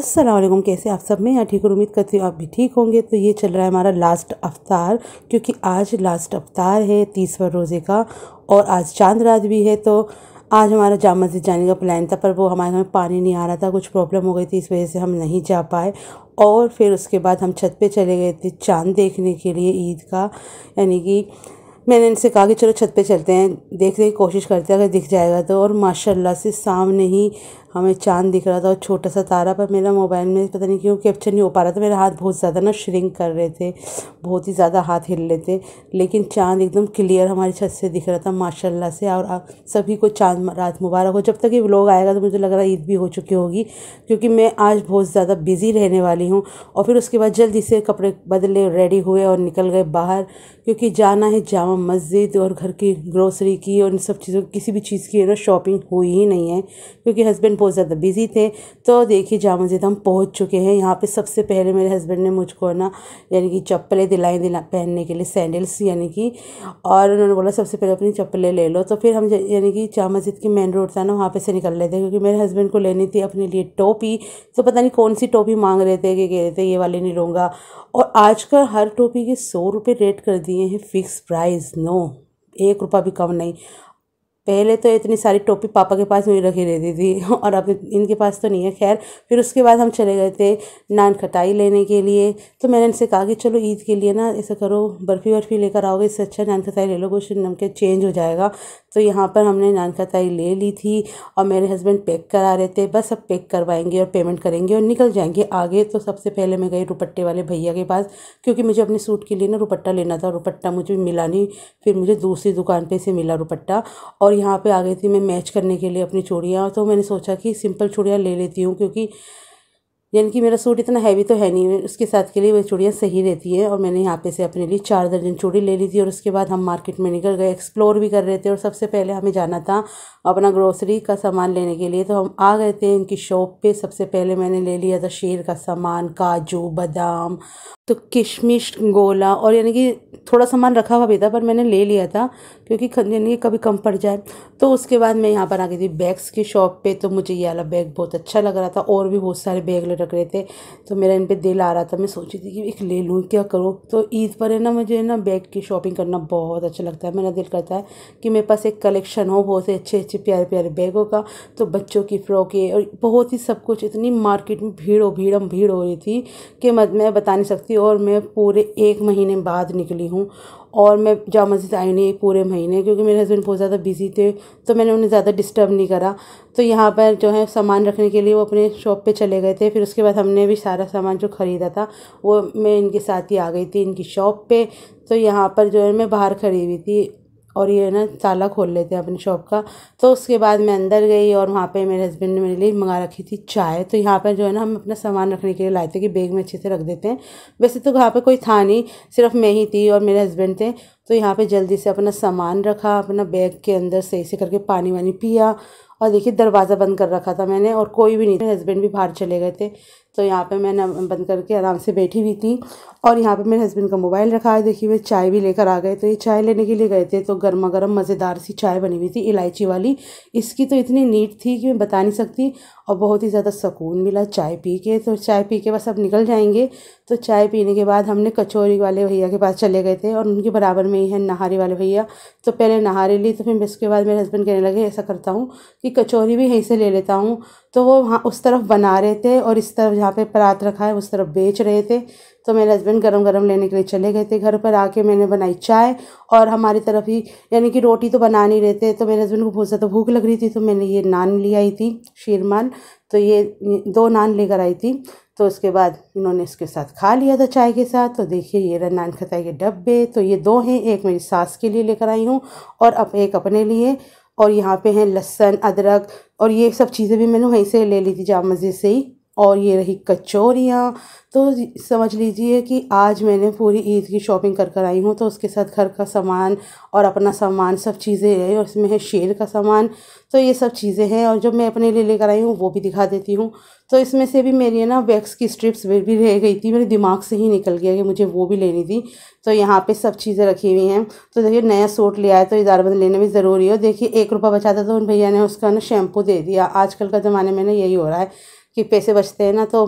अस्सलाम वालेकुम। कैसे आप सब? मैं यहाँ ठीक हूँ, उम्मीद करती हूँ आप भी ठीक होंगे। तो ये चल रहा है हमारा लास्ट अफ्तार, क्योंकि आज लास्ट अफ्तार है 30वां रोज़े का और आज चांद रात भी है। तो आज हमारा जामा मस्जिद जाने का प्लान था, पर वो हमारे घर में पानी नहीं आ रहा था, कुछ प्रॉब्लम हो गई थी, इस वजह से हम नहीं जा पाए। और फिर उसके बाद हम छत पे चले गए थे चांद देखने के लिए ईद का। यानी कि मैंने इनसे कहा कि चलो छत पे चलते हैं, देखने की कोशिश करते हैं, अगर दिख जाएगा तो। और माशाल्लाह से सामने ही हमें चांद दिख रहा था और छोटा सा तारा। पर मेरा मोबाइल में पता नहीं क्यों कैप्चर नहीं हो पा रहा था, मेरे हाथ बहुत ज़्यादा ना श्रिंक कर रहे थे, बहुत ही ज़्यादा हाथ हिल रहे थे। लेकिन चांद एकदम क्लियर हमारी छत से दिख रहा था माशाल्लाह से। और सभी को चांद रात मुबारक हो। जब तक ये व्लॉग आएगा तो मुझे लग रहा है ईद भी हो चुकी होगी, क्योंकि मैं आज बहुत ज़्यादा बिज़ी रहने वाली हूँ। और फिर उसके बाद जल्दी से कपड़े बदले, रेडी हुए और निकल गए बाहर, क्योंकि जाना है जामा मस्जिद। और घर की ग्रोसरी की और इन सब चीज़ों, किसी भी चीज़ की ना शॉपिंग हुई ही नहीं है, क्योंकि हस्बैंड बहुत ज़्यादा बिज़ी थे। तो देखिए जामा मस्जिद हम पहुंच चुके हैं। यहाँ पे सबसे पहले मेरे हस्बैंड ने मुझको ना यानी कि चप्पलें दिलाई पहनने के लिए, सैंडल्स यानी कि। और उन्होंने बोला सबसे पहले अपनी चप्पलें ले लो। तो फिर हम यानी कि जामा मस्जिद की मेन रोड था ना, वहाँ पे से निकल रहे थे, क्योंकि मेरे हस्बैंड को लेनी थी अपने लिए टोपी। तो पता नहीं कौन सी टोपी मांग रहे थे, कि कह रहे थे ये वाली नहीं लूँगा। और आजकल हर टोपी के 100 रुपये रेट कर दिए हैं, फिक्स प्राइस, नो 1 रुपया भी कम नहीं। पहले तो इतनी सारी टोपी पापा के पास वहीं रखी रहती थी और अब इनके पास तो नहीं है। खैर फिर उसके बाद हम चले गए थे नान खटाई लेने के लिए। तो मैंने इनसे कहा कि चलो ईद के लिए ना ऐसा करो, बर्फ़ी वर्फ़ी लेकर आओगे, इससे अच्छा नान खटाई ले लो, कुछ नमके चेंज हो जाएगा। तो यहाँ पर हमने नान खटाई ले ली थी और मेरे हस्बैंड पैक करा रहे थे। बस अब पैक करवाएंगे और पेमेंट करेंगे और निकल जाएंगे आगे। तो सबसे पहले मैं गई दुपट्टे वाले भैया के पास, क्योंकि मुझे अपने सूट के लिए ना दुपट्टा लेना था। दुपट्टा मुझे मिला नहीं, फिर मुझे दूसरी दुकान पे से मिला दुपट्टा। और यहाँ पे आ गई थी मैं मैच करने के लिए अपनी चूड़ियाँ। तो मैंने सोचा कि सिंपल चूड़ियाँ ले लेती हूँ, क्योंकि यानी कि मेरा सूट इतना हैवी तो है नहीं, उसके साथ के लिए वो चूड़ियाँ सही रहती हैं। और मैंने यहाँ पे से अपने लिए 4 दर्जन चूड़ी ले ली थी। और उसके बाद हम मार्केट में निकल गए, एक्सप्लोर भी कर रहे थे। और सबसे पहले हमें जाना था अपना ग्रोसरी का सामान लेने के लिए। तो हम आ गए थे इनकी शॉप पे। सबसे पहले मैंने ले लिया था शेर का सामान, काजू बादाम, तो किशमिश, गोला, और यानी कि थोड़ा सामान रखा हुआ भी था, पर मैंने ले लिया था क्योंकि यानी कि कभी कम पड़ जाए। तो उसके बाद मैं यहाँ पर आ गई थी बैग्स की शॉप पे। तो मुझे ये वाला बैग बहुत अच्छा लग रहा था, और भी बहुत सारे बैग रख रहे थे। तो मेरा इन पे दिल आ रहा था, मैं सोची थी कि एक ले लूँ, क्या करूँ। तो ईद पर है ना, मुझे ना बैग की शॉपिंग करना बहुत अच्छा लगता है। मेरा दिल करता है कि मेरे पास एक कलेक्शन हो बहुत से अच्छे अच्छे प्यारे प्यारे बैगों का। तो बच्चों की फ्रॉकें और बहुत ही सब कुछ, इतनी मार्केट में भीड़ हो रही थी कि मैं बता नहीं सकती। और मैं पूरे 1 महीने बाद निकली हूँ और मैं जामा मस्जिद आई नहीं पूरे महीने, क्योंकि मेरे हस्बैंड बहुत ज़्यादा बिजी थे, तो मैंने उन्हें ज़्यादा डिस्टर्ब नहीं करा। तो यहाँ पर जो है सामान रखने के लिए वो अपने शॉप पे चले गए थे। फिर उसके बाद हमने भी सारा सामान जो ख़रीदा था वो मैं इनके साथ ही आ गई थी इनकी शॉप पे। तो यहाँ पर जो है मैं बाहर खड़ी हुई थी और ये ना ताला खोल लेते हैं अपनी शॉप का। तो उसके बाद मैं अंदर गई और वहाँ पे मेरे हस्बैंड ने मेरे लिए मंगा रखी थी चाय। तो यहाँ पर जो है ना हम अपना सामान रखने के लिए लाए थे कि बैग में अच्छे से रख देते हैं। वैसे तो यहाँ पे कोई था नहीं, सिर्फ मैं ही थी और मेरे हस्बैंड थे। तो यहाँ पे जल्दी से अपना सामान रखा, अपना बैग के अंदर सही से करके पानी वानी पिया। और देखिए दरवाज़ा बंद कर रखा था मैंने, और कोई भी नहीं, मेरे हस्बैंड भी बाहर चले गए थे। तो यहाँ पे मैंने बंद करके आराम से बैठी हुई थी। और यहाँ पे मेरे हस्बैंड का मोबाइल रखा है। देखिए वे चाय भी लेकर आ गए। तो ये चाय लेने के लिए गए थे, तो गर्मा गर्म मज़ेदार सी चाय बनी हुई थी, इलायची वाली। इसकी तो इतनी नीट थी कि मैं बता नहीं सकती, और बहुत ही ज़्यादा सुकून मिला चाय पी के। तो चाय पी के बस अब निकल जाएंगे। तो चाय पीने के बाद हमने कचौरी वाले भैया के पास चले गए थे, और उनके बराबर में ही है नहारी वाले भैया। तो पहले नहारी ली, तो फिर उसके बाद मेरे हस्बैंड कहने लगे ऐसा करता हूँ कि कचौरी भी यहीं से ले लेता हूँ। तो वो वहाँ उस तरफ बना रहे थे और इस तरफ जहाँ पे परात रखा है उस तरफ बेच रहे थे। तो मेरे हस्बैंड गरम गरम लेने के लिए चले गए थे। घर पर आके मैंने बनाई चाय, और हमारी तरफ ही यानी कि रोटी तो बना नहीं रहे थे। तो मेरे हस्बैंड को बहुत ज़्यादा भूख लग रही थी, तो मैंने ये नान ले आई थी, शीरमान। तो ये 2 नान लेकर आई थी। तो उसके बाद इन्होंने इसके साथ खा लिया था चाय के साथ। तो देखिए ये रहा नान खटाई के डब्बे। तो ये 2 हैं, एक मेरी सास के लिए लेकर आई हूँ और अब एक अपने लिए। और यहाँ पे हैं लहसुन, अदरक, और ये सब चीज़ें भी मैंने वहीं से ले ली थी जामा मस्जिद से ही। और ये रही कचौरियाँ। तो समझ लीजिए कि आज मैंने पूरी ईद की शॉपिंग कर आई हूँ। तो उसके साथ घर का सामान और अपना सामान सब चीज़ें रही, और इसमें है शेर का सामान। तो ये सब चीज़ें हैं। और जो मैं अपने लिए लेकर आई हूँ वो भी दिखा देती हूँ। तो इसमें से भी मेरी है ना वैक्स की स्ट्रिप्स भी रह गई थी, मेरे दिमाग से ही निकल गया कि मुझे वो भी लेनी थी। तो यहाँ पे सब चीज़ें रखी हुई हैं। तो देखिए नया सूट लिया है तो इजारबंद लेना भी ज़रूरी है। देखिए 1 रुपया बचा था तो उन भैया ने उसका ना शैम्पू दे दिया। आजकल का ज़माने में ना यही हो रहा है कि पैसे बचते हैं ना तो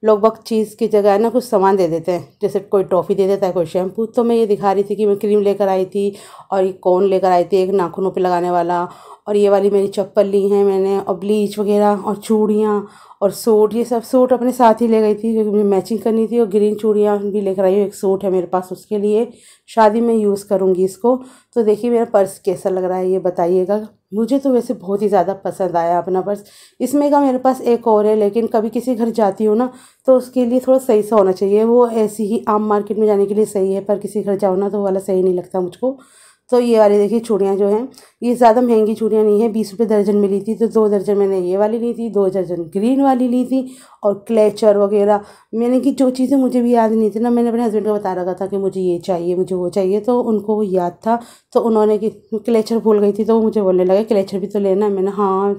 लोग वक्त चीज़ की जगह ना कुछ सामान दे देते हैं, जैसे कोई टॉफ़ी दे देता है, कोई शैम्पू। तो मैं ये दिखा रही थी कि मैं क्रीम लेकर आई थी और ये कोन लेकर आई थी, एक नाखूनों पे लगाने वाला, और ये वाली मेरी चप्पल ली हैं मैंने, और ब्लीच वगैरह और चूड़ियाँ और सूट। ये सब सूट अपने साथ ही ले गई थी क्योंकि मुझे मैचिंग करनी थी। और ग्रीन चूड़ियाँ भी लेकर आई हूँ, एक सूट है मेरे पास उसके लिए, शादी में यूज़ करूँगी इसको। तो देखिए मेरा पर्स कैसा लग रहा है ये बताइएगा। मुझे तो वैसे बहुत ही ज़्यादा पसंद आया अपना पर्स। इसमें का मेरे पास एक और है, लेकिन कभी किसी घर जाती हूँ ना तो उसके लिए थोड़ा सही सा होना चाहिए। वो ऐसी ही आम मार्केट में जाने के लिए सही है, पर किसी घर जाओ ना तो वो वाला सही नहीं लगता मुझको। तो ये वाली देखिए चूड़ियाँ जो हैं, ये ज़्यादा महंगी चूड़ियाँ नहीं है, 20 रुपये दर्जन मिली थी। तो 2 दर्जन मैंने ये वाली ली थी, 2 दर्जन ग्रीन वाली ली थी, और क्लेचर वगैरह मैंने कि जो चीज़ें मुझे भी याद नहीं थी ना, मैंने अपने हस्बैंड को बता रखा था कि मुझे ये चाहिए, मुझे वो चाहिए, तो उनको वो याद था। तो उन्होंने कि क्लेचर भूल गई थी तो वो मुझे बोलने लगे क्लेचर भी तो लेना है। मैंने हाँ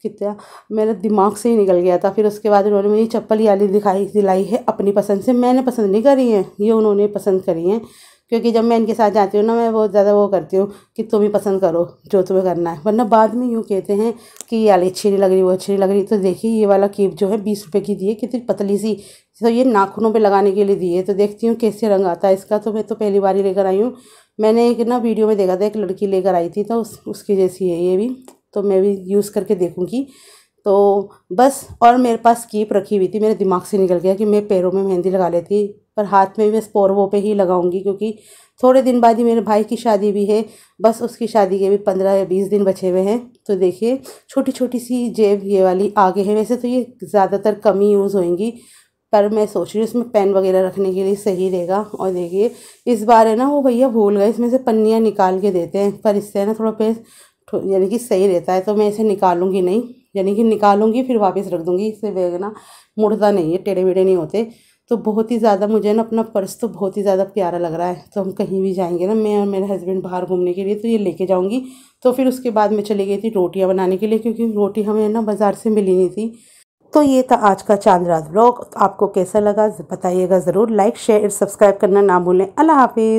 कितना, मेरे दिमाग से ही निकल गया था। फिर उसके बाद उन्होंने मुझे चप्पल वाली दिलाई है अपनी पसंद से। मैंने पसंद नहीं करी है, ये उन्होंने पसंद करी हैं। क्योंकि जब मैं इनके साथ जाती हूँ ना मैं बहुत ज़्यादा वो करती हूँ कि तुम ही पसंद करो जो तुम्हें करना है, वरना बाद में यूँ कहते हैं कि ये वाली अच्छी नहीं लग रही, वो अच्छी नहीं लग रही। तो देखिए ये वाला क्लिप जो है 20 रुपये की दी है, कितनी पतली सी। तो ये नाखूनों पे लगाने के लिए दी है। तो देखती हूँ कैसे रंग आता है इसका। तो मैं तो पहली बार ही लेकर आई हूँ। मैंने एक ना वीडियो में देखा था, एक लड़की लेकर आई थी, तो उसकी जैसी है ये भी। तो मैं भी यूज़ करके देखूँगी। तो बस, और मेरे पास कीप रखी हुई थी, मेरे दिमाग से निकल गया कि मैं पैरों में मेहंदी लगा लेती, पर हाथ में भी मैं पोरवों पे ही लगाऊंगी क्योंकि थोड़े दिन बाद ही मेरे भाई की शादी भी है। बस उसकी शादी के भी 15 या 20 दिन बचे हुए हैं। तो देखिए छोटी छोटी सी जेब ये वाली आगे है। वैसे तो ये ज़्यादातर कम ही यूज़ होएंगी, पर मैं सोच रही हूँ इसमें पेन वगैरह रखने के लिए सही रहेगा। और देखिए इस बार है ना वो भैया भूल गए, इसमें से पन्नियाँ निकाल के देते हैं, पर इससे ना थोड़ा पेज यानी कि सही रहता है। तो मैं इसे निकालूंगी नहीं, यानी कि निकालूंगी फिर वापस रख दूंगी। इससे बैग ना मुड़ता नहीं है, टेढ़े मेढ़े नहीं होते। तो बहुत ही ज़्यादा मुझे ना अपना पर्स तो बहुत ही ज़्यादा प्यारा लग रहा है। तो हम कहीं भी जाएंगे ना, मैं और मेरे हस्बैंड बाहर घूमने के लिए, तो ये लेके जाऊंगी। तो फिर उसके बाद मैं चली गई थी रोटियां बनाने के लिए, क्योंकि रोटी हमें ना बाज़ार से मिली नहीं थी। तो ये था आज का चांद रात व्लॉग। आपको कैसा लगा बताइएगा ज़रूर। लाइक शेयर सब्सक्राइब करना ना भूलें। अल्लाह हाफिज़।